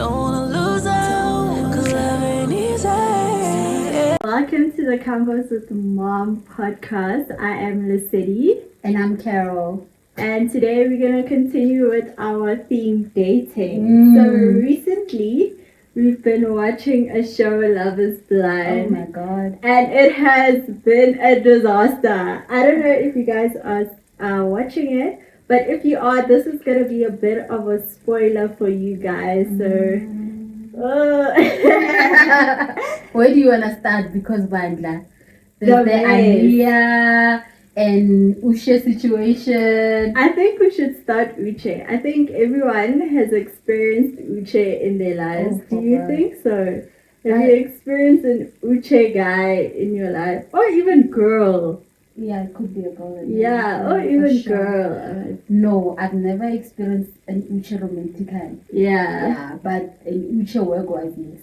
Don't wanna lose out, cause love ain't easy. Welcome to the Convos with Mom podcast. I am Lucity. And I'm Carol. And today we're going to continue with our theme dating. So recently we've been watching a show, Love is Blind. Oh my god. And it has been a disaster. I don't know if you guys are watching it, but if you are, this is going to be a bit of a spoiler for you guys. So Where do you want to start? Because Bandla, The there's the mess. Alia and Uche situation. I think we should start Uche. I think everyone has experienced Uche in their lives. Oh, Do you God. think so? Have you experienced an Uche guy in your life? Or even girl? Yeah, it could be a girl. Yeah, or for even sure. girl. No, I've never experienced an Uche romantic guy. Yeah. Yeah, but an Uche work was yes.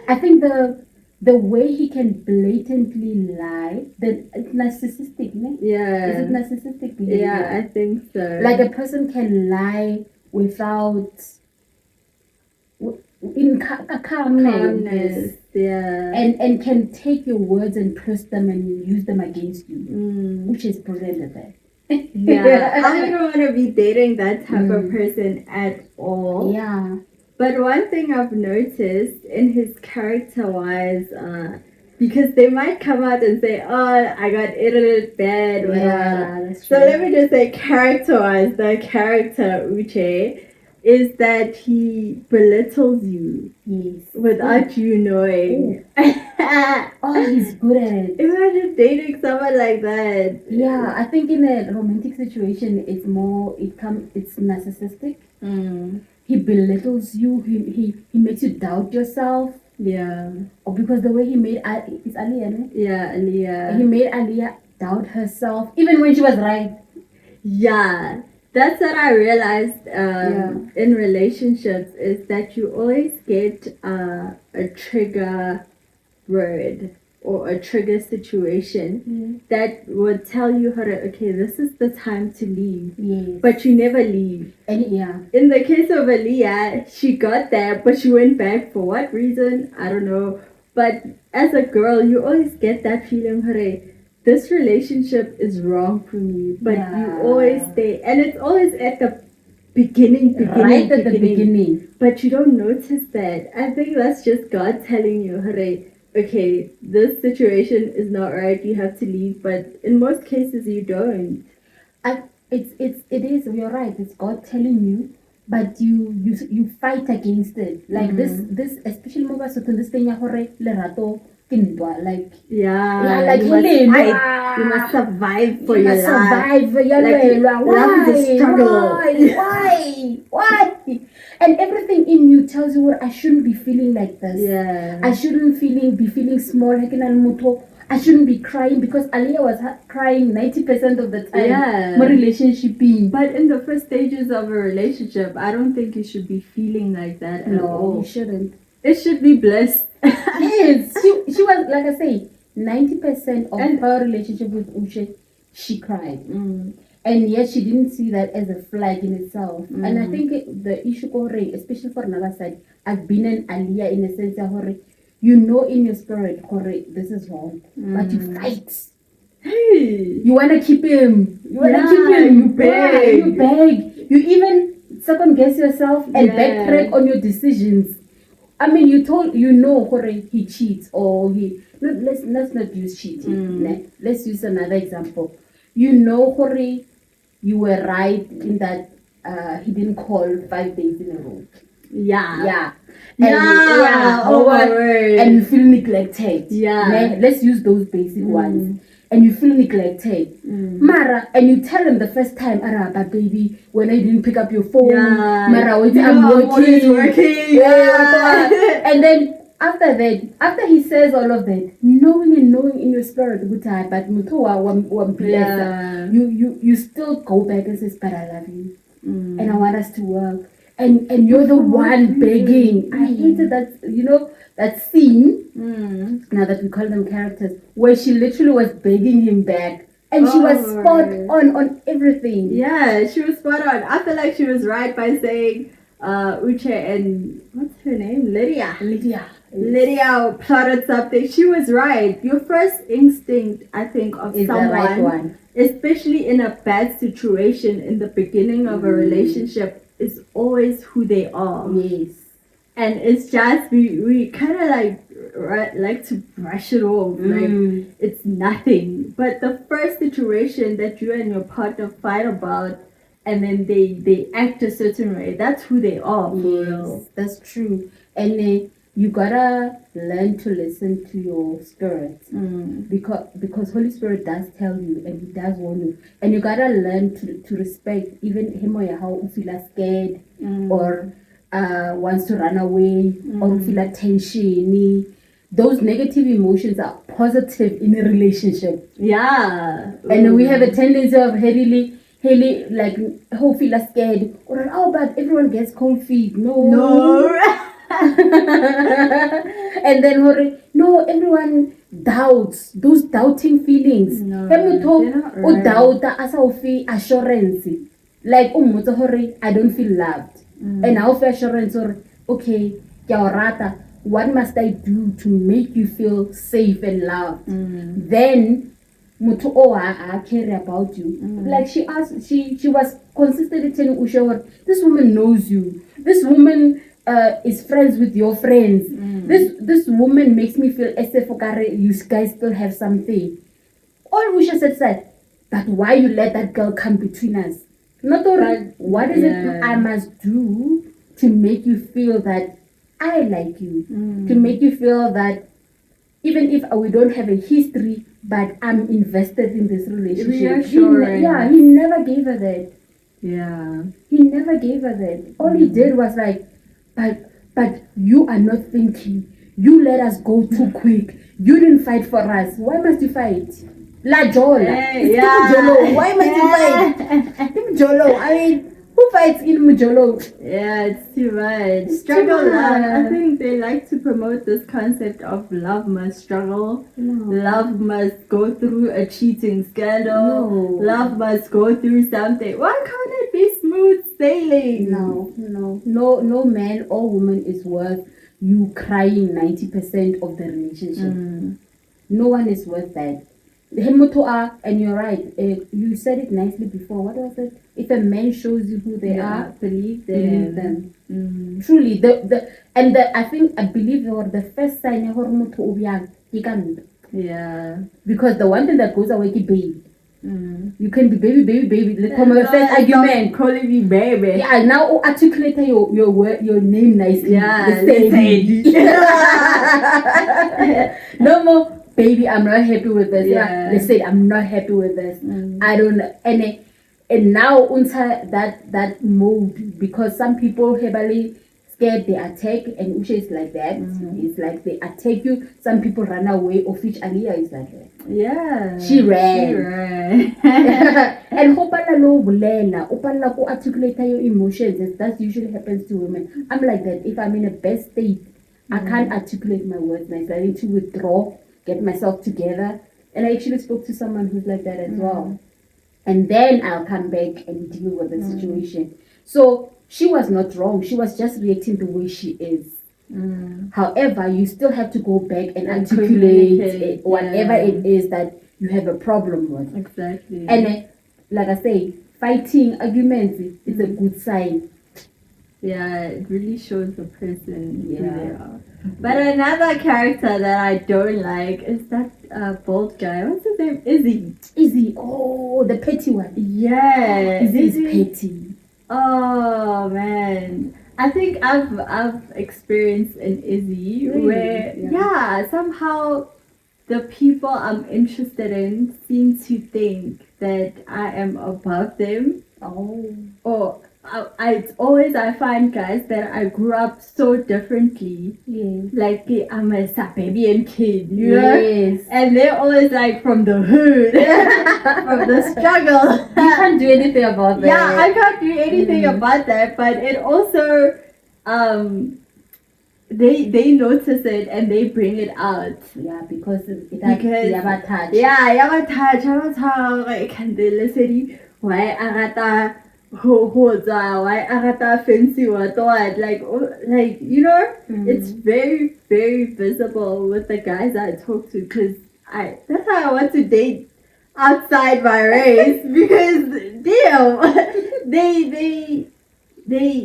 I think the way he can blatantly lie, it's narcissistic, ne? Yeah. Is it narcissistic behavior? Yeah, I think so. Like a person can lie without calmness. Yeah. and can take your words and twist them and use them against you, which is brilliant. Yeah. I don't want to be dating that type of person at all. Yeah. But one thing I've noticed in his character-wise, because they might come out and say, "Oh, I got edited bad," whatever. Yeah, that's So true. let me just say, character-wise, the character Uche is that he belittles you Yes. without you knowing. Oh, he's good at it. Imagine dating someone like that. Yeah, I think in a romantic situation, it's narcissistic. He belittles you. He makes you doubt yourself. Yeah. Or because the way he made it's Aliyah, ne? Yeah, Aliyah. He made Aliyah doubt herself, even when she was right. Yeah, that's what I realized in relationships is that you always get a trigger word or a trigger situation that would tell you how to, okay, this is the time to leave. Yes. But you never leave. And yeah. In the case of Aliyah, she got there, but she went back for what reason? I don't know. But as a girl, you always get that feeling, hooray, this relationship is wrong for me, but you always stay, and it's always at the beginning, Right at the beginning. but you don't notice that. I think that's just God telling you, hooray, okay, this situation is not right, you have to leave, but in most cases you don't. It is. You're right. It's God telling you, but you fight against it. Like this, especially more so this thing lerato kindwa, like like you must really, fight. You must survive for your life. survive. Love is a struggle. Why? And everything in you tells you, I shouldn't be feeling like this. Yeah. I shouldn't be feeling small. I shouldn't be crying because Aliyah was crying 90% of the time. Yeah. My relationship being. But in the first stages of a relationship, I don't think you should be feeling like that at all. No, you shouldn't. It should be bliss. Yes, she was, like I say, 90% of her relationship with Uche, she cried. And yet she didn't see that as a flag in itself. And I think the issue, especially for another side, I've been an Aliyah in a sense that you know in your spirit, this is wrong, but you fight. Hey. You want to keep him. You You beg. You beg. You even second guess yourself and backtrack on your decisions. I mean, he cheats or let's not use cheating. Let's use another example. You were right in that he didn't call 5 days in a row. Yeah. Oh my word. And you feel neglected. Yeah. Let's use those basic ones. And you feel neglected. Mara, and you tell him the first time, but baby, when I didn't pick up your phone, Mara, I'm working. Yeah. And then after that, after he says all of that, knowing in your spirit, good time, but you still go back and says, but I love you. And I want us to work. And you're the one begging. I hated that, that scene, now that we call them characters, where she literally was begging him back And she was Oh, spot right. on everything. Yeah, she was spot on. I feel like she was right by saying Uche and what's her name? Lydia. Lydia plotted something. She was right. Your first instinct, I think, of Is the someone, right one. especially in a bad situation in the beginning of a relationship, is always who they are. Yes. And it's just we kind of like to brush it off like it's nothing. But the first situation that you and your partner fight about, and then they act a certain way, that's who they are for real. Yes, that's true. And you gotta learn to listen to your spirit, because Holy Spirit does tell you and He does warn you, and you gotta learn to respect even him or how you feel scared or wants to run away or feel tension. Those negative emotions are positive in a relationship. Yeah. And we have a tendency of heavily like who feel scared or but everyone gets cold feet. No. And then no, everyone doubts those doubting feelings. No, they're not right. Doubt as assurance. Like I don't feel loved. And now for assurance or okay, what must I do to make you feel safe and loved? Then mutu I care about you. Like she asked, she was consistently telling Uche, this woman knows you. This woman is friends with your friends. This woman makes me feel as if you guys still have something. All Uche said, but why you let that girl come between us? Not all. What is it I must do to make you feel that I like you? To make you feel that even if we don't have a history, but I'm invested in this relationship. He never gave her that. Yeah. He never gave her that. All he did was like, but you are not thinking. You let us go too quick. You didn't fight for us. Why must you fight? La Jola. Jolo. Why must you fight? Jolo. I mean, who fights in Mujolo? Yeah, it's too much. Struggle love. I think they like to promote this concept of love must struggle. Love must go through a cheating scandal. Love must go through something. Why can't it be smooth sailing? No man or woman is worth you crying 90% of the relationship. No one is worth that. And you're right. You said it nicely before. What was it? If a man shows you who they are, believe them. Truly, I believe the first sign because the one thing that goes away is baby. You can be baby. Let's come a first argument. Calling me baby. Yeah, now articulate your name nicely. Yeah, no more. Baby, I'm not happy with this. Yeah. They said I'm not happy with this. I don't know. And now unter that mode, because some people heavily scared they attack, and Uche is like that. It's like they attack you. Some people run away, of which Aliyah is like that. Yeah. She ran. And hopala lo bulela, opala ko articulate your emotions. That usually happens to women. I'm like that. If I'm in a bad state, I can't articulate my words nicely. I need to withdraw, get myself together. And I actually spoke to someone who's like that as well. And then I'll come back and deal with the situation. So she was not wrong. She was just reacting the way she is. However, you still have to go back and articulate whatever it is that you have a problem with. Exactly. And like I say, fighting, arguments is a good sign. Yeah, it really shows the person who they are. But another character that I don't like is that bald guy. What's his name? Izzy. Oh, the petty one. Yeah. Izzy's petty. Oh man. I think I've experienced an Izzy where somehow the people I'm interested in seem to think that I am above them. Or I find guys that I grew up so differently. Like I'm a Sababian kid, you know? And they're always like from the hood, from the struggle. You can't do anything about that. Yeah, I can't do anything about that, but it also they notice it and they bring it out. Yeah, because it has Because touch. yeah, yabatouch, like candelacity. Why arata hoza? Why arata fancy what? Like like it's very very visible with the guys I talk to. Cause that's how I want to date outside my race because damn, they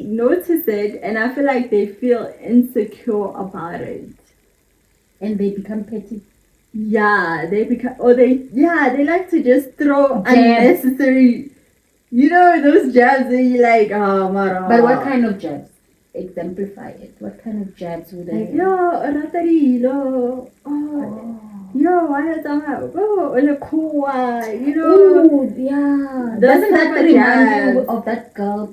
notice it and I feel like they feel insecure about it. And they become petty. Yeah, they like to just throw Jabs. unnecessary, those jabs that you like, oh, mara. But what kind of jabs? Exemplify it. What kind of jabs would Like, they? yo, ratarilo, yo, why go, ole kuwa, Ooh, yeah. Those Doesn't that type of remind you jabs. of that girl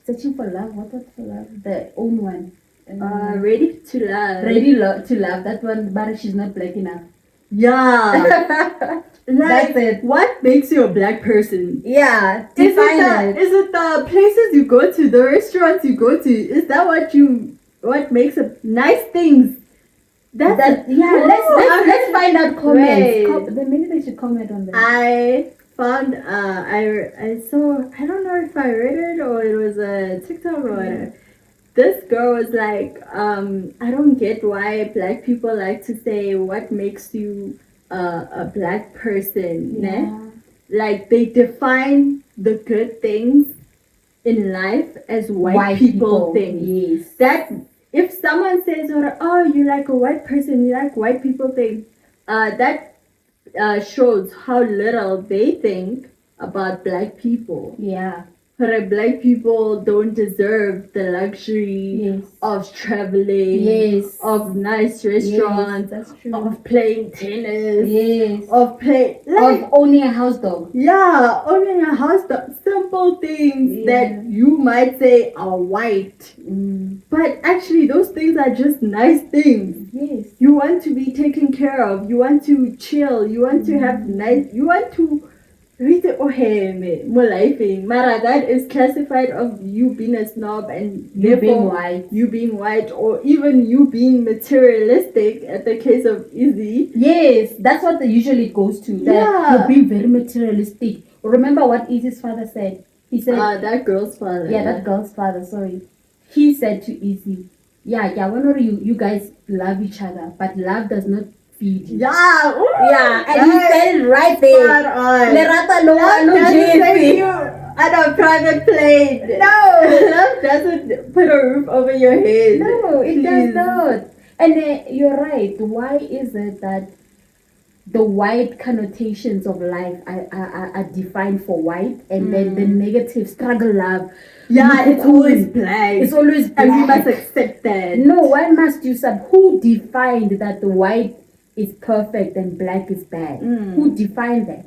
Searching for Love? What was for love? The own one. Ready to love. To love. That one, but she's not black enough. Yeah. Like, That's it. what makes you a black person? Yeah. Is Define it. it the places you go to, the restaurants you go to? Is that what makes a nice things? Let's find out comments. Maybe they should comment on that. I found I saw, I don't know if I read it or it was a TikTok or whatever. This girl was like, I don't get why black people like to say what makes you a black person. Yeah. Ne? Like they define the good things in life as white people think. Yes. That if someone says, oh, you like a white person, you like white people think, that shows how little they think about black people. Yeah. Black people don't deserve the luxury Yes. of traveling, Yes. of nice restaurants, Yes, that's true. of playing tennis, Yes. of owning a house dog. Yeah, owning a house dog. Simple things that you might say are white. But actually those things are just nice things. Yes. You want to be taken care of, you want to chill, you want to have you want to read it. Mara, that is classified of you being a snob and You being white, or even you being materialistic at the case of Izzy. Yes, that's what usually goes to. That you're being very materialistic. Remember what Izzy's father said? He said, that girl's father. Yeah, that girl's father, sorry. He said to Izzy, whenever you guys love each other, but love does not feed you. Yeah, ooh, and he said it right there. Love doesn't take you on a private plane. No, love doesn't put a roof over your head. No, it does not. And you're right. Why is it that the white connotations of life are defined for white, and then the negative struggle love? Yeah, it's always black. It's always black. And we must accept that. No, why must you who defined that the white is perfect and black is bad? Who defined that?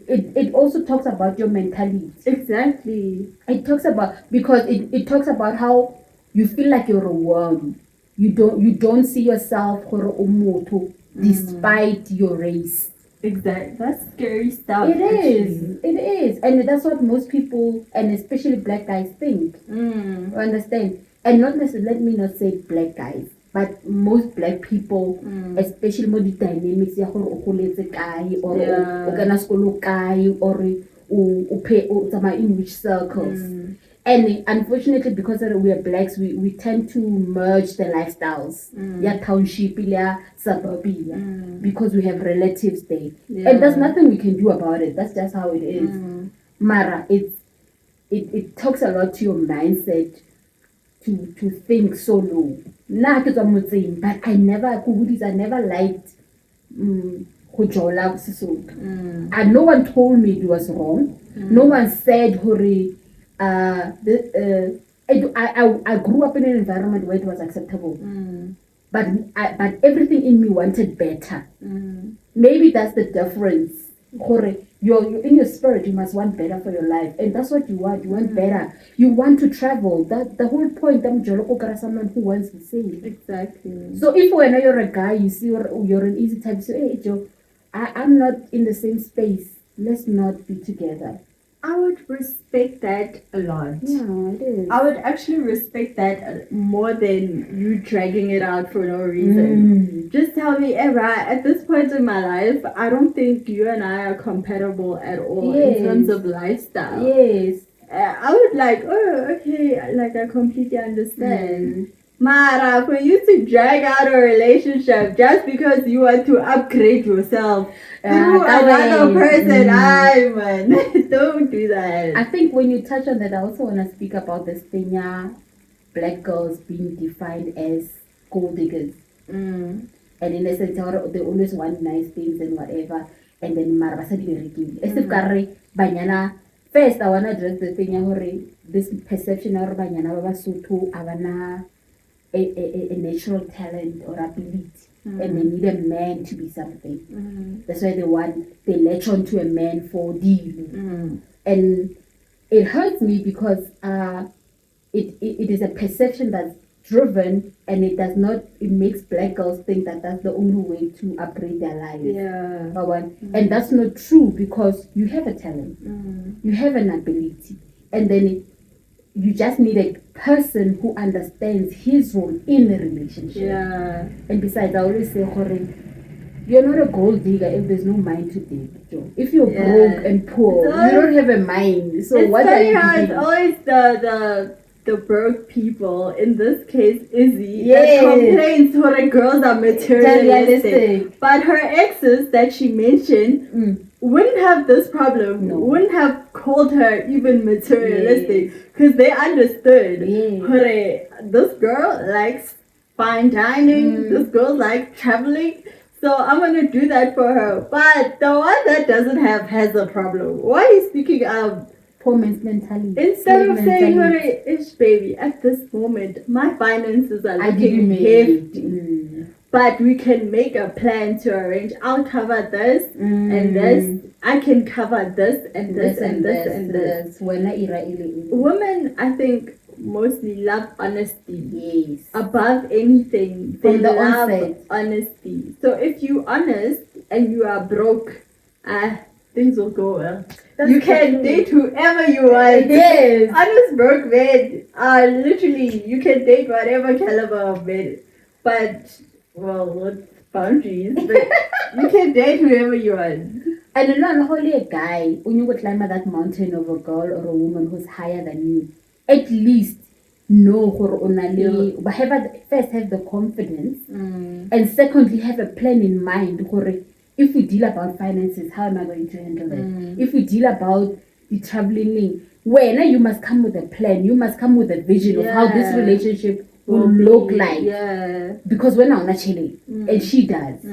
It also talks about your mentality. Exactly. It talks about, because it talks about how you feel like you're a worm. You don't see yourself despite your race. Exactly. That's scary stuff. It is. And that's what most people, and especially black guys, think. Understand? And not necessarily, let me not say black guys, but most black people, especially more the dynamics, or in which circles. And unfortunately, because we are blacks, we tend to merge the lifestyles. Township, suburbia, because we have relatives there. And there's nothing we can do about it. That's just how it is. Mara, it talks a lot to your mindset to think so low. But I never liked and no one told me it was wrong. No one said I grew up in an environment where it was acceptable. But everything in me wanted better. Maybe that's the difference. You're in your spirit, you must want better for your life, and that's what you want. You want better. You want to travel. That the whole point. Someone who wants the same. Exactly. So if when you're a guy, you see you're an easy type. So hey Joe, I'm not in the same space. Let's not be together. I would respect that a lot. Yeah, it is. I would actually respect that more than you dragging it out for no reason. Just tell me, right, at this point in my life, I don't think you and I are compatible at all in terms of lifestyle. Yes. I would like, oh, okay, like I completely understand. Mara, for you to drag out a relationship just because you want to upgrade yourself through another person, man, don't do that. I think when you touch on that, I also want to speak about this thing, black girls being defined as gold diggers. And in a sense, they always want nice things and whatever. And then, mara basadi berekile. As if kare banyana. First, I want to address the thing, this perception of banyana ba Basotho abana a natural talent or ability, and they need a man to be something. That's why they latch on to a man for deal. And it hurts me because it is a perception that's driven, and it makes black girls think that that's the only way to upgrade their lives. And that's not true, because you have a talent, you have an ability, and then you just need a person who understands his role in a relationship. And besides, I always say, you're not a gold digger if there's no mind to dig, Joe. If you're broke and poor, you don't have a mind. So what are you doing? It's always the broke people, in this case Izzy, that complains her girls are materialistic. But her exes that she mentioned wouldn't have this problem, wouldn't have called her even materialistic, because they understood this girl likes fine dining, this girl likes traveling, so I'm gonna do that for her. But the one that doesn't have has a problem. Why are you speaking of poor man's mentality? Instead of saying, ish baby, at this moment my finances are looking hefty, but we can make a plan to arrange. I'll cover this and this. I can cover this and this and this and this. Women, I think, mostly love honesty. Above anything, they love honesty. So if you're honest and you are broke, things will go well. You can date whoever you want. Honest broke men are literally, you can date whatever caliber of men. But, well, with boundaries, but you can date whoever you want. And not only a guy, when you go climb that mountain of a girl or a woman who's higher than you, at least know first have the confidence, and secondly have a plan in mind. If we deal about finances, how am I going to handle that? If we deal about the traveling, you must come with a plan. You must come with a vision of how this relationship will look like. Because when I'm not chilling, and she does.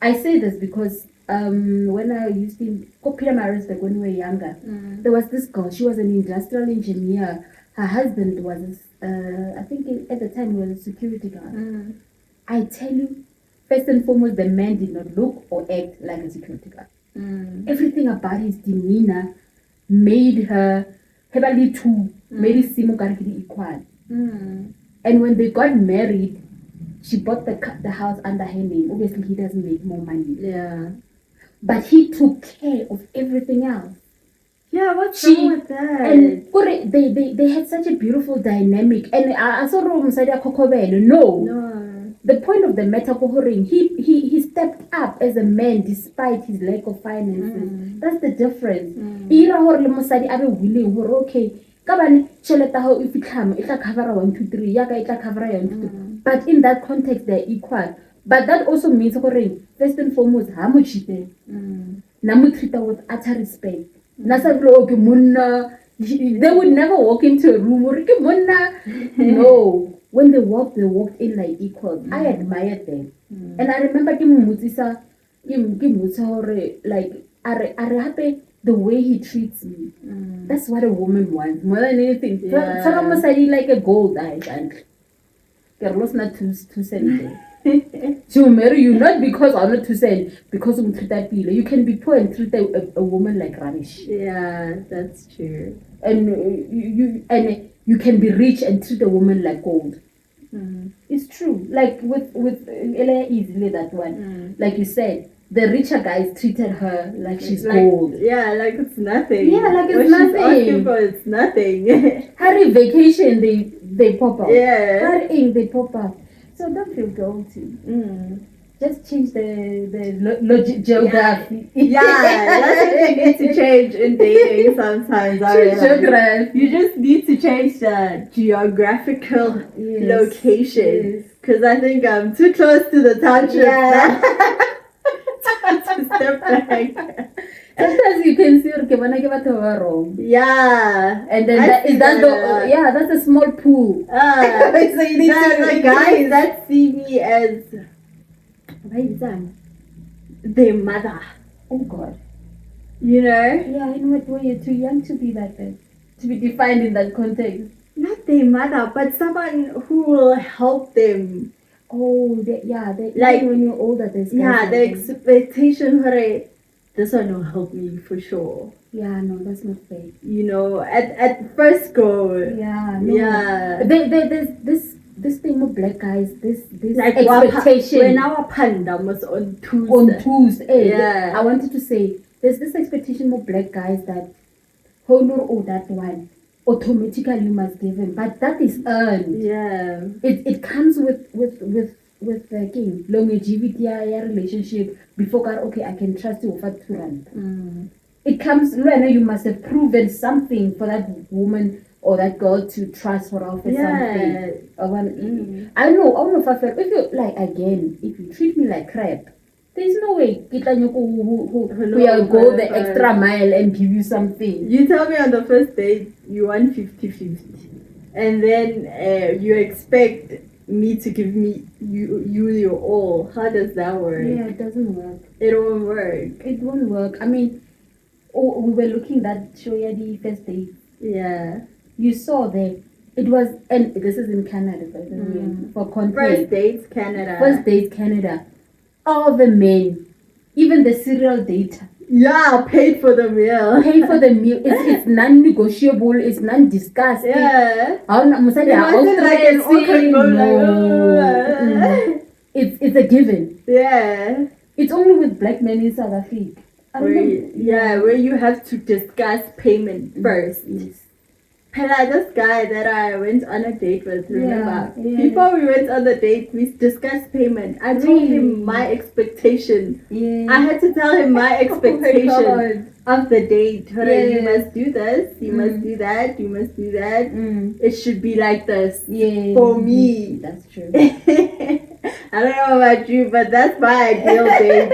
I say this because when I used to go Peter Maris, like when we were younger, there was this girl. She was an industrial engineer. Her husband was, I think at the time, he was a security guard. I tell you, first and foremost, the man did not look or act like a security guard. Everything about his demeanor made her made it seem equal. And when they got married, she bought the house under her name. Obviously, he doesn't make more money. But he took care of everything else. What's wrong with that? And they had such a beautiful dynamic. And I saw no. The point of the matter, he stepped up as a man despite his lack of finances. That's the difference. Okay, if you come, it'll cover 1, 2, 3. It'll cover 1, 2, 3. But in that context, they're equal. But that also means, first and foremost, how much you pay. Namu treat her with utter respect. They would never walk into a room. No. When they walked in like equals. I admired them. And I remember like happy the way he treats me. That's what a woman wants more than anything. Like a gold eye. Carlos not too sensitive. She will marry you not because I'm not too sad, because of treat you can be poor and treat a woman like rubbish. That's true. And you can be rich and treat a woman like gold. It's true. Like with Elia easily that one. Like you said, the richer guys treated her like she's like, gold. Yeah, like it's nothing. Yeah, like it's what nothing. She's asking for, it's nothing. Harry vacation, they pop up. Yeah. Harry Ing, they pop up. So don't feel guilty. Just change the geography. Yeah, that's what you need to change in dating sometimes. Geography. You just need to change the geographical location. Because I think I'm too close to the township. Yeah. To step back. Sometimes you can see okay, when I give it wrong. Yeah. And then that's a small pool. So you need the guys that see me as their mother. Oh God. You know? Yeah, in what way? You're too young to be like that. To be defined in that context. Not their mother, but someone who will help them. Oh, like when you're older, there's the expectation for this one will help me for sure. Yeah, no, that's not fair. You know, at first go. Yeah, no. Yeah. There's this thing of black guys, this like expectation. When our panda was on Tuesday. On Tuesday. Yeah. I wanted to say there's this expectation of black guys that honor that one. Automatically you must give him, but that is earned. Yeah, it comes with the king longevity relationship before God. Okay, I can trust you for 2 rand. It comes when you must have proven something for that woman or that girl to trust her for something. I know if you like again, if you treat me like crap, there's no way who will go the extra mile and give you something. You tell me on the first date you want 50-50 and then you expect me to give you your all. How does that work? Yeah, it doesn't work. It won't work. It won't work. I mean, we were looking that show the first date. Yeah. You saw there. It was, and this is in Canada, by the way, for context. First dates Canada. First dates Canada. All the men, even the serial dater. Yeah, paid for the meal. Pay for the meal. It's non-negotiable. It's non-discussed. Yeah. It wasn't like an awkward no. It's a given. Yeah. It's only with black men in South Africa. Where you have to discuss payment first. Yes. This guy that I went on a date with, remember? Yeah. Before we went on the date, we discussed payment. I told him my expectation. Yeah. I had to tell him my expectation of the date. You must do this, you must do that, you must do that. It should be like this for me. That's true. I don't know about you, but that's my ideal date.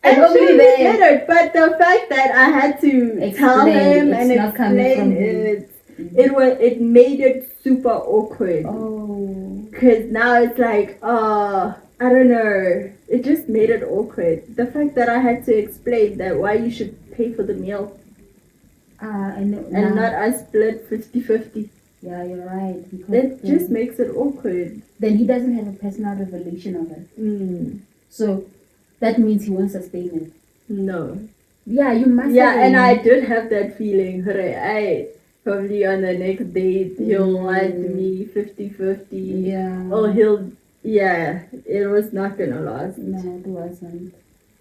And only it, but the fact that I had to tell him and explain it, it made it super awkward. Oh. Because now it's like, I don't know. It just made it awkward. The fact that I had to explain that why you should pay for the meal. And not us split 50-50. Yeah, you're right. That just makes it awkward. Then he doesn't have a personal revelation of it. So that means he won't sustain it. No. Yeah, you must. Yeah, and I did have that feeling. I probably on the next date he'll want me 50-50. Yeah. Or it was not gonna last. No, it wasn't.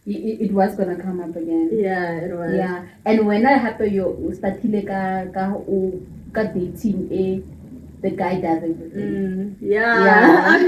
It was gonna come up again. Yeah, it was. Yeah, and when that happened, you started ka dating the guy doesn't. Yeah.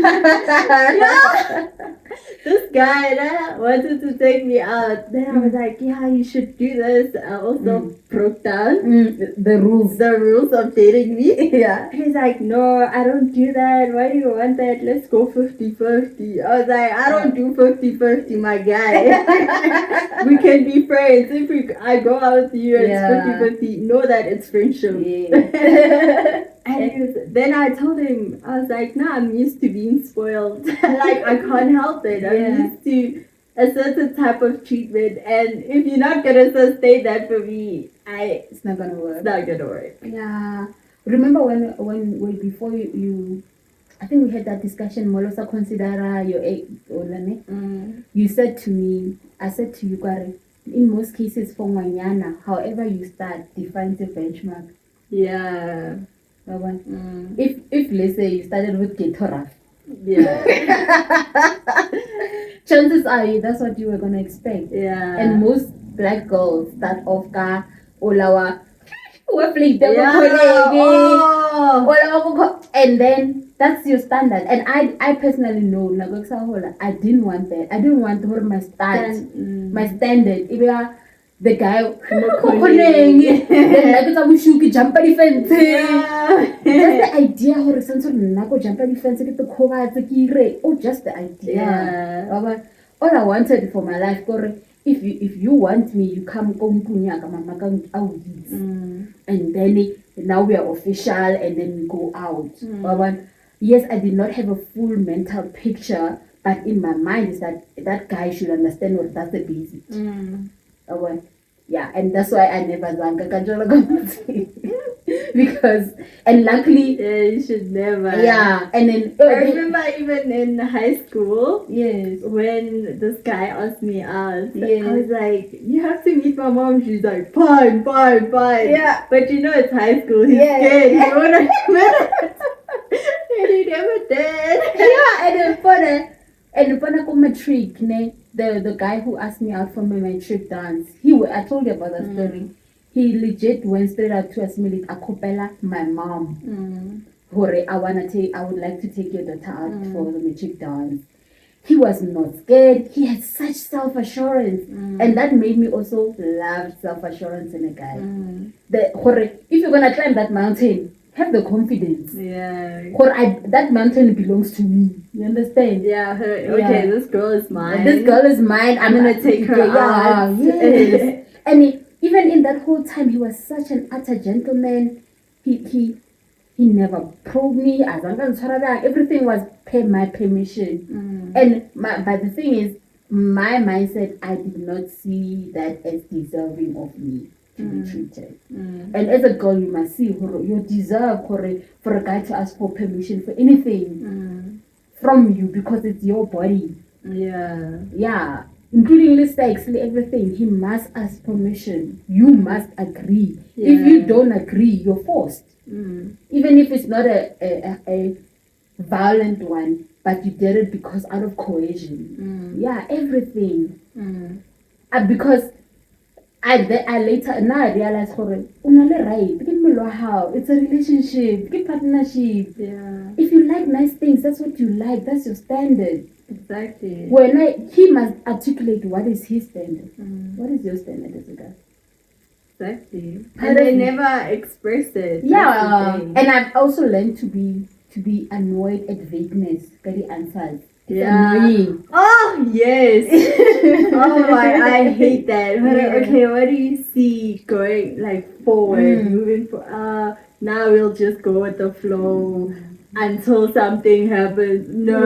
This guy that wanted to take me out. Then I was like, yeah, you should do this. I also broke down the rules of dating me. Yeah. He's like, no, I don't do that. Why do you want that? Let's go 50-50. I was like, I don't do 50-50, my guy. We can be friends. If I go out with you and it's 50-50, know that it's friendship. Yeah. And then I told him, I was like, no, I'm used to being spoiled. Like, I can't help it. I'm used to a certain type of treatment. And if you're not going to sustain that for me, it's not going to work. It's not going to work. Yeah. Remember when before you I think we had that discussion, Molosa considera your age, you said to me, I said to you, Kare, in most cases for Manyana, however you start defines a benchmark. Yeah. If let's say you started with Getoraf, Yeah. Chances are that's what you were gonna expect. Yeah. And most black girls start off ka olawa we're Oh. and then that's your standard. And I personally know I didn't want that. I didn't want my my standard. If you are the guy then like it's jump the fence. Just the idea how something nako jump the fence get the cover oh just the idea. Yeah. All I wanted for my life, if you want me, you come and then now we are official and then we go out. Yes, I did not have a full mental picture, but in my mind is that guy should understand what that's the basic. Yeah, and that's why I never zanga because and luckily You should never. Yeah, and then I remember even in high school. Yes. When this guy asked me out, Yes. I was like, "You have to meet my mom." She's like, "Fine, fine, fine." Yeah. But it's high school. He's scared. He wanna admit it. And he never did. Yeah, and then for matric, the guy who asked me out for my matric dance, I told you about that story. He legit went straight out to us a cappella my mom. I would like to take your daughter out for the matric dance. He was not scared. He had such self-assurance. And that made me also love self-assurance in a guy. If you're gonna climb that mountain, have the confidence. Yeah. That mountain belongs to me. You understand? Yeah. Okay, this girl is mine. This girl is mine. I'm gonna take her out. Yes. And even in that whole time, he was such an utter gentleman. He never probed me. Everything was my permission. But the thing is, my mindset, I did not see that as deserving of me to be treated. And as a girl, you must see you deserve for a guy to ask for permission for anything from you because it's your body. Yeah, including the sex, everything. He must ask permission. You must agree. If you don't agree, you're forced. Even if it's not a violent one, but you did it because out of coercion. Yeah, everything. Because I later now I realize right. It's a relationship, it's a partnership. Yeah. If you like nice things, that's what you like. That's your standard. Exactly. He must articulate what is his standard. What is your standard as a guy? Exactly. And they never express it. Yeah. And I've also learned to be annoyed at vagueness. Very answers. Yeah. Oh yes. Oh my, I hate that. Okay, what do you see going like forward, moving for? Now we'll just go with the flow until something happens. No.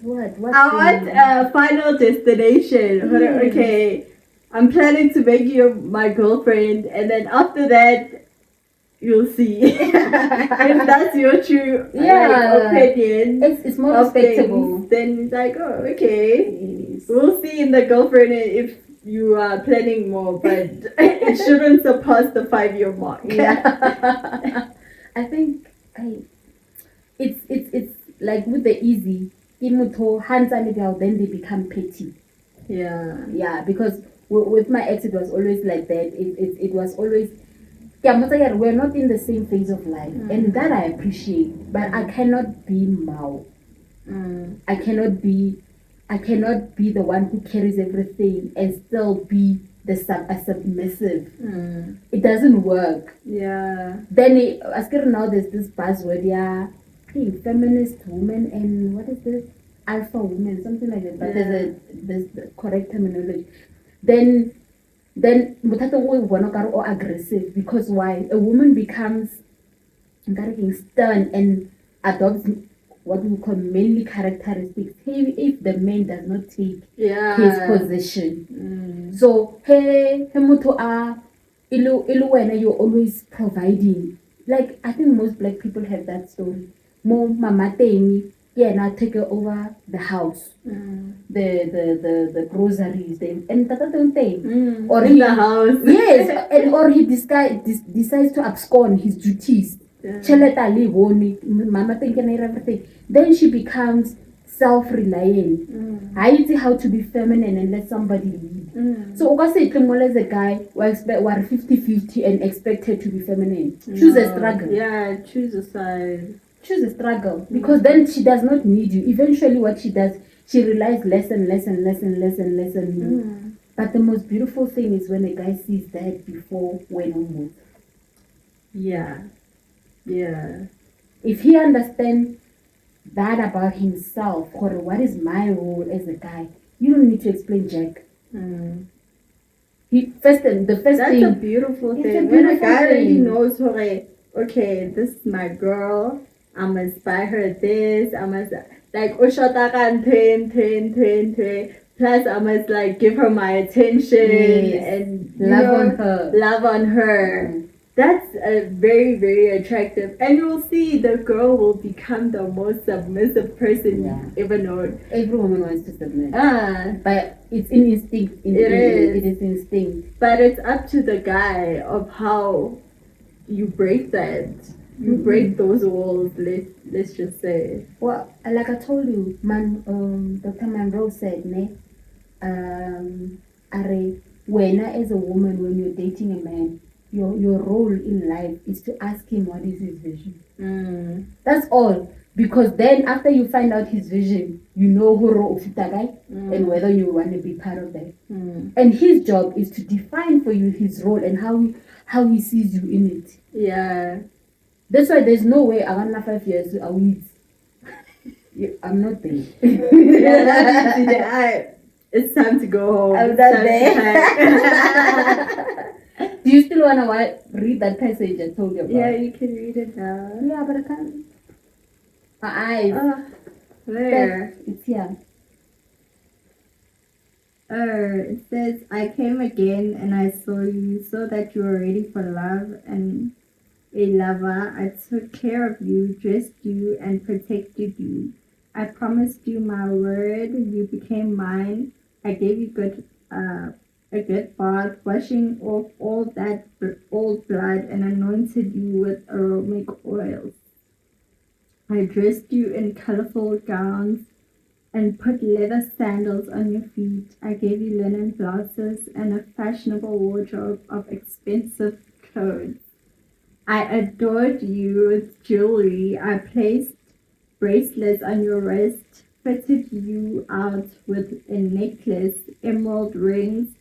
What? I want a final destination. Okay, I'm planning to make you my girlfriend, and then after that, you'll see if that's your true opinion. It's more respectable. Then it's like, oh, okay, we'll see in the girlfriend if you are planning more, but it shouldn't surpass the 5-year mark. Yeah. I think it's like with the easy, then they become petty. Yeah, because with my ex, it was always like that. It was always, we're not in the same phase of life, and that I appreciate. But I cannot be Mao. I cannot be the one who carries everything and still be a submissive. It doesn't work. Yeah. Then now there's this buzzword, feminist woman and what is this? Alpha woman, something like that. But there's the correct terminology. Then or aggressive, because why? A woman becomes stern and adopts what we call manly characteristics if the man does not take his position. So you're always providing. Like, I think most black people have that story. More mama now take over the house, the groceries, and or in the house. Yes, or he decides to abscond his duties. Cheleta li bone, mama thinking everything. Then she becomes self-reliant. I see how to be feminine and let somebody lead. So Oka say as a guy who expect 50-50 and expect her to be feminine. Choose a struggle. Yeah, choose a side. Choose a struggle. Because then she does not need you. Eventually what she does, she relies less and less and less and less and less on you. But the most beautiful thing is when a guy sees that before when on. Yeah. Yeah. If he understands that about himself, or what is my role as a guy, you don't need to explain Jack. The first That's thing. a beautiful It's thing. a When a beautiful guy already thing. knows, okay, this is my girl. I must buy her this. I must like plus I must like give her my attention and love on her. That's a very, very attractive, and you'll see the girl will become the most submissive person you've ever known. Every woman wants to submit. But it's in instinct. It is instinct. But it's up to the guy of how you break that. You break those walls. Let's just say. Well, like I told you, Dr. Monroe said, when as a woman, when you're dating a man, your role in life is to ask him what is his vision. That's all. Because then after you find out his vision, you know who of that guy and whether you want to be part of that. And his job is to define for you his role and how he sees you in it. Yeah. That's why there's no way I want 5 years a week. I'm not there. It's time to go home. I'm not there. Do you still want to read that passage I told you about? Yeah, you can read it now. Yeah, but I can't. My eyes. Where? It's here. It says, I came again and I saw you, so that you were ready for love and a lover. I took care of you, dressed you, and protected you. I promised you my word. You became mine. I gave you a good bath, washing off all that old blood, and anointed you with aromatic oils. I dressed you in colorful gowns and put leather sandals on your feet. I gave you linen blouses and a fashionable wardrobe of expensive clothes. I adored you with jewelry. I placed bracelets on your wrist, fitted you out with a necklace, emerald rings,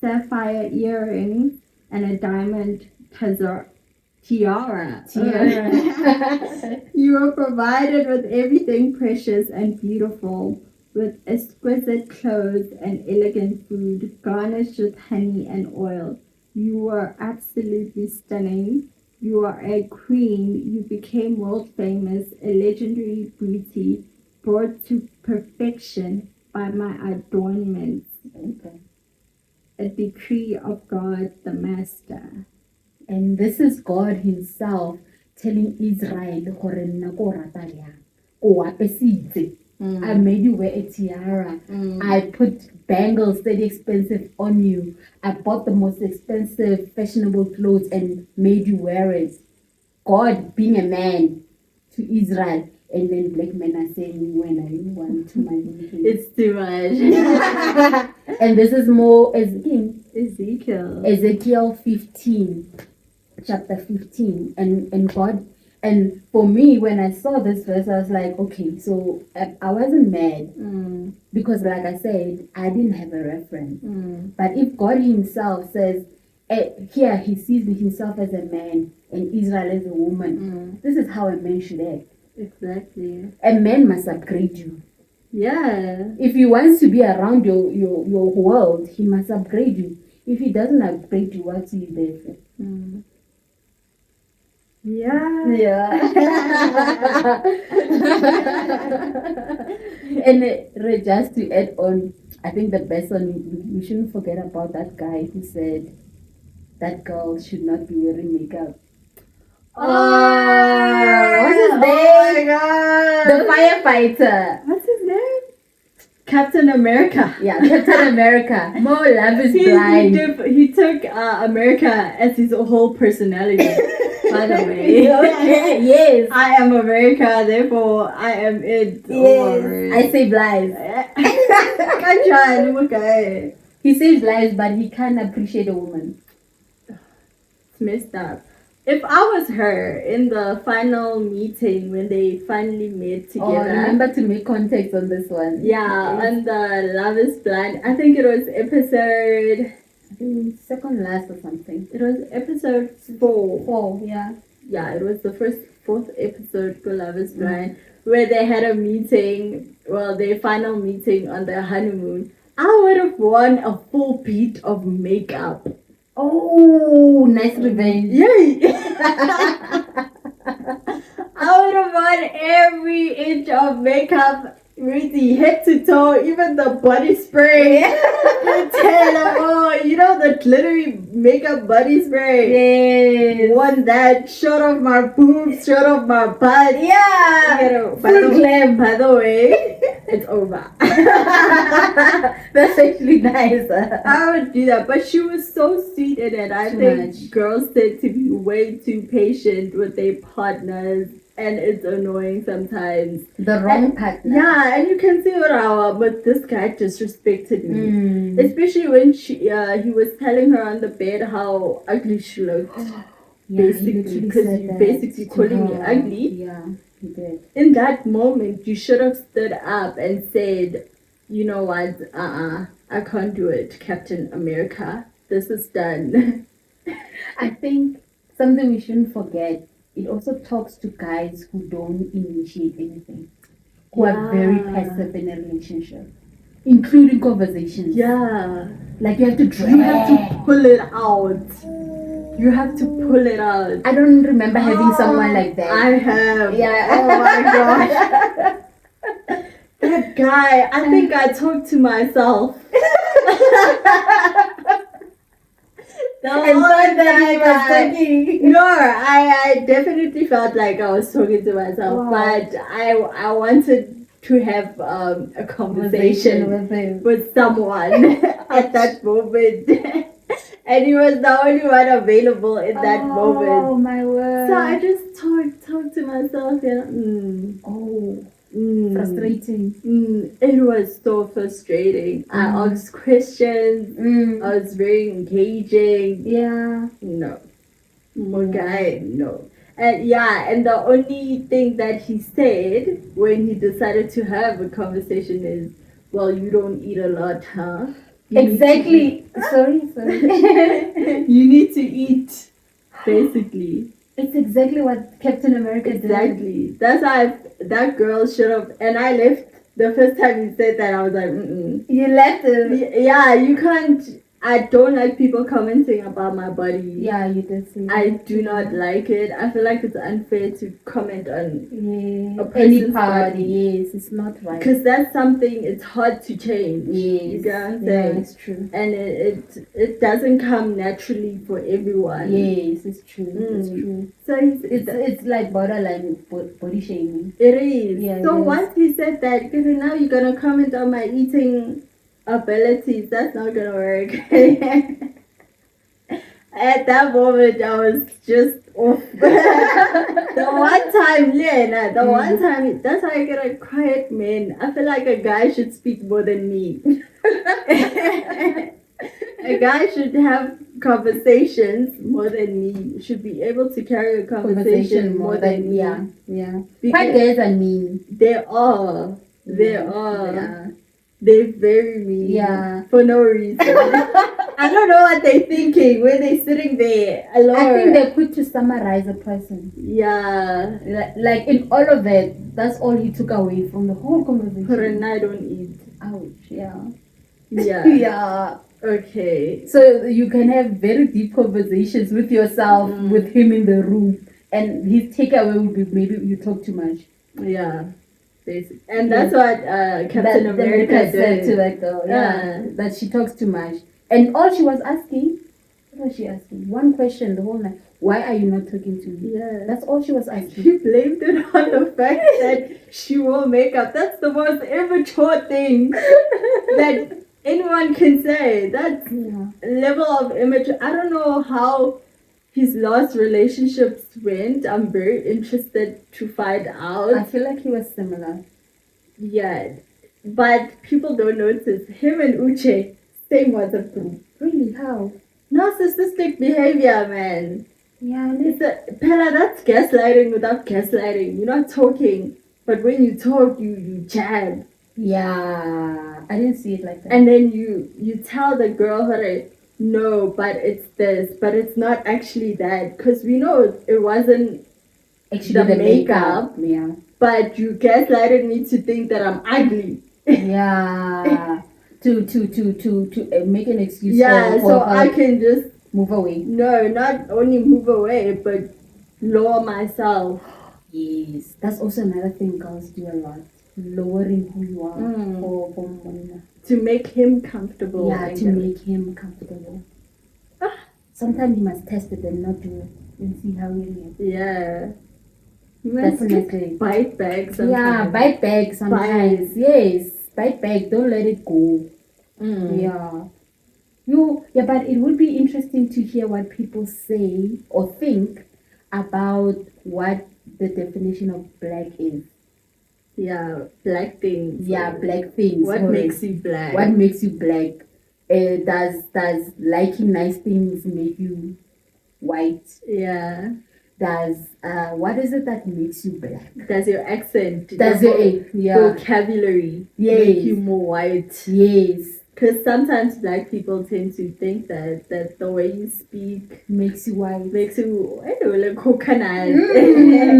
sapphire earrings, and a diamond tiara. You were provided with everything precious and beautiful, with exquisite clothes and elegant food, garnished with honey and oil. You were absolutely stunning. You are a queen. You became world famous, a legendary beauty, brought to perfection by my adornments. Okay. A decree of God the Master. And this is God himself telling Israel, I made you wear a tiara. I put bangles very expensive on you. I bought the most expensive fashionable clothes and made you wear it. God being a man to Israel. And then black men are saying, when are you one too much? It's too much. And this is more Ezekiel 15, chapter 15. And God, and for me, when I saw this verse, I was like, okay, so I wasn't mad. Because like I said, I didn't have a reference. But if God himself says, here he sees himself as a man and Israel as a woman, this is how a man should act. Exactly. A man must upgrade you. Yeah. If he wants to be around your world, he must upgrade you. If he doesn't upgrade you, what's he there for? Yeah. And just to add on, I think the best one, we shouldn't forget about that guy who said that girl should not be wearing makeup. What's his name? Oh my god! The firefighter. What's his name? Captain America. Yeah, Captain America. More love is blind. He took America as his whole personality. by the way. Okay, yes. I am America, therefore I am it. Yes. I save lives. Okay. He saves lives, but he can't appreciate a woman. It's messed up. If I was her in the final meeting when they finally met Oh, together. remember to make context on this one. Yeah, on the Love is Blind. I think it was episode. Second last or something. It was episode 4. 4, yeah. Yeah, it was the fourth episode for Love is Blind, where they had a meeting, well, their final meeting on their honeymoon. I would have worn a full beat of makeup. Oh, nice revenge. Yay! I would have worn every inch of makeup, really head to toe, even the body spray. You know the glittery makeup body spray. Yes. Worn that, showed off my boobs, showed off my butt. Yeah. You know, Full glam. by the way, it's over. That's actually nice. I would do that, but she was so sweet in it. I Too think much. girls tend to be way too patient with their partners, and it's annoying sometimes. The wrong partner. Yeah, and you can see what but this guy disrespected me, especially when he was telling her on the bed how ugly she looked. Yeah, Basically, because you basically calling me ugly. Yeah, he did. In that moment, you should have stood up and said, you know what, I can't do it, Captain America. This is done. I think something we shouldn't forget, it also talks to guys who don't initiate anything, who are very passive in a relationship, including conversations. Yeah. Like you have to drag. You have to pull it out. You have to pull it out. I don't remember having someone like that. I have. Yeah. Oh my gosh. That guy, I think I talked to myself. And thought that he was talking. No, I definitely felt like I was talking to myself, Wow. but I wanted to have a conversation with him. with someone at that moment. And he was the only one available in that moment. Oh my word. So I just talked to myself and frustrating. It was so frustrating. I asked questions. I was very engaging. Yeah. No. Okay, no. And the only thing that he said when he decided to have a conversation is, well, you don't eat a lot, huh? Exactly. Sorry. You need to eat, basically. It's exactly what Captain America did. Exactly. That's why that girl should have. And I left the first time he said that. I was like, You left him. Yeah, you can't. I don't like people commenting about my body. Yeah, you did say I that. do not like it. I feel like it's unfair to comment on a Any person's part. body. Yes, it's not right. Because that's something it's hard to change. Yes. You get what I'm Yeah, saying? it's true. And it doesn't come naturally for everyone. Yes, it's true. It's true. So It's like borderline body shaming. it is. Yeah, So it is. once he said that, because now you're gonna comment on my eating abilities, that's not gonna work. At that moment, I was just off. The one time, Lena, one time, that's how I get a quiet man. I feel like a guy should speak more than me. A guy should have conversations more than me. Should be able to carry a conversation more than me. Yeah. Because Quite guys are mean. they are. Yeah. They're very mean. Yeah. For no reason. I don't know what they're thinking when they're sitting there alone. I think they're quick to summarize a person. Yeah. Like in all of it, that's all he took away from the whole conversation. Purana, I don't eat. Ouch, yeah. Yeah. Yeah. Okay. So you can have very deep conversations with yourself, with him in the room, and his takeaway would be maybe you talk too much. Yeah. Basic. And that's what Captain America said did to that girl. Yeah. That she talks too much. And all she was asking, what was she asking? One question the whole night. Why are you not talking to me? Yeah. That's all she was asking. She blamed it on the fact that she wore makeup. That's the most immature thing that anyone can say. That level of immature. I don't know how his last relationships went. I'm very interested to find out. I feel like he was similar. Yeah, but people don't notice. Him and Uche, same WhatsApp group. Really? How? Narcissistic behavior, man. Yeah. Pella, that's gaslighting without gaslighting. You're not talking, but when you talk, you jab. Yeah. I didn't see it like that. And then you tell the girl, hey, no, but it's this, but it's not actually that. Because we know it wasn't actually the makeup. Yeah. But you gaslighted me to think that I'm ugly. Yeah. to make an excuse. Yeah, so I can just move away. No, not only move away, but lower myself. Yes, that's also another thing girls do a lot. Lowering who you are for money. To make him comfortable. Yeah, to make him comfortable. Sometimes you must test it and not do it and see how he reacts. Yeah. Definitely. Bite back sometimes. Yeah, bite back sometimes. Yes, bite back. Don't let it go. Yeah. But it would be interesting to hear what people say or think about what the definition of black is. Yeah, black things. Yeah, black things. What makes you black? What makes you black? Does liking nice things make you white? Yeah. Does what is it that makes you black? Does your accent, does your vocabulary make you more white? Yes. Because sometimes black people tend to think that the way you speak makes you white. Makes you like coconut. Yeah.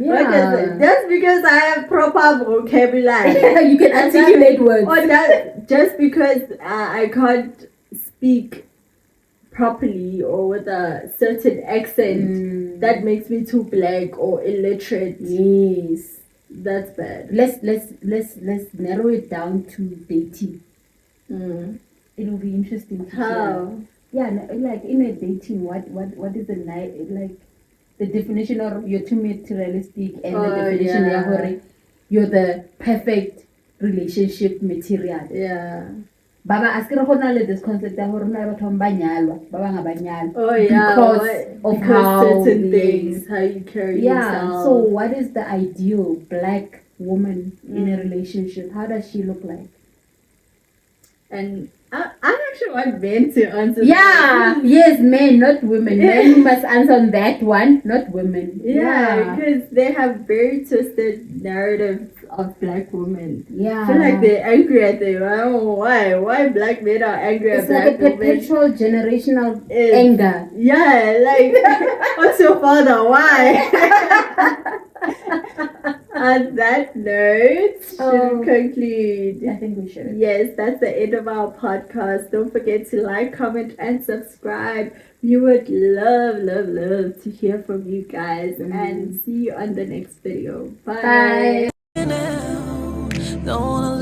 What is it? Just because I have proper vocabulary. You can articulate words. Or that just because I can't speak properly or with a certain accent, that makes me too black or illiterate. Yes. That's bad. Let's narrow it down to dating. It will be interesting to how. Yeah, like in a dating, what is the definition of you're too materialistic and the definition you're the perfect relationship material. Yeah. Baba askere go na le this concept ya gore na batho ba nyalwa ba bang ba nyalwa because certain things, how you carry yourself. So what is the ideal black woman in a relationship? How does she look like? And I actually want men to answer. Yeah, yes, men, not women. Men must answer on that one, not women. Yeah, because they have very twisted narratives of black women. Yeah, I feel like they're angry at them. I don't know why black men are angry at black women. It's like a perpetual generational anger. Yeah, like what's your father? Why? On that note, should we conclude? I think we should. Yes, that's the end of our podcast. Don't forget to like, comment, and subscribe. We would love to hear from you guys. And see you on the next video. Bye. Don't wanna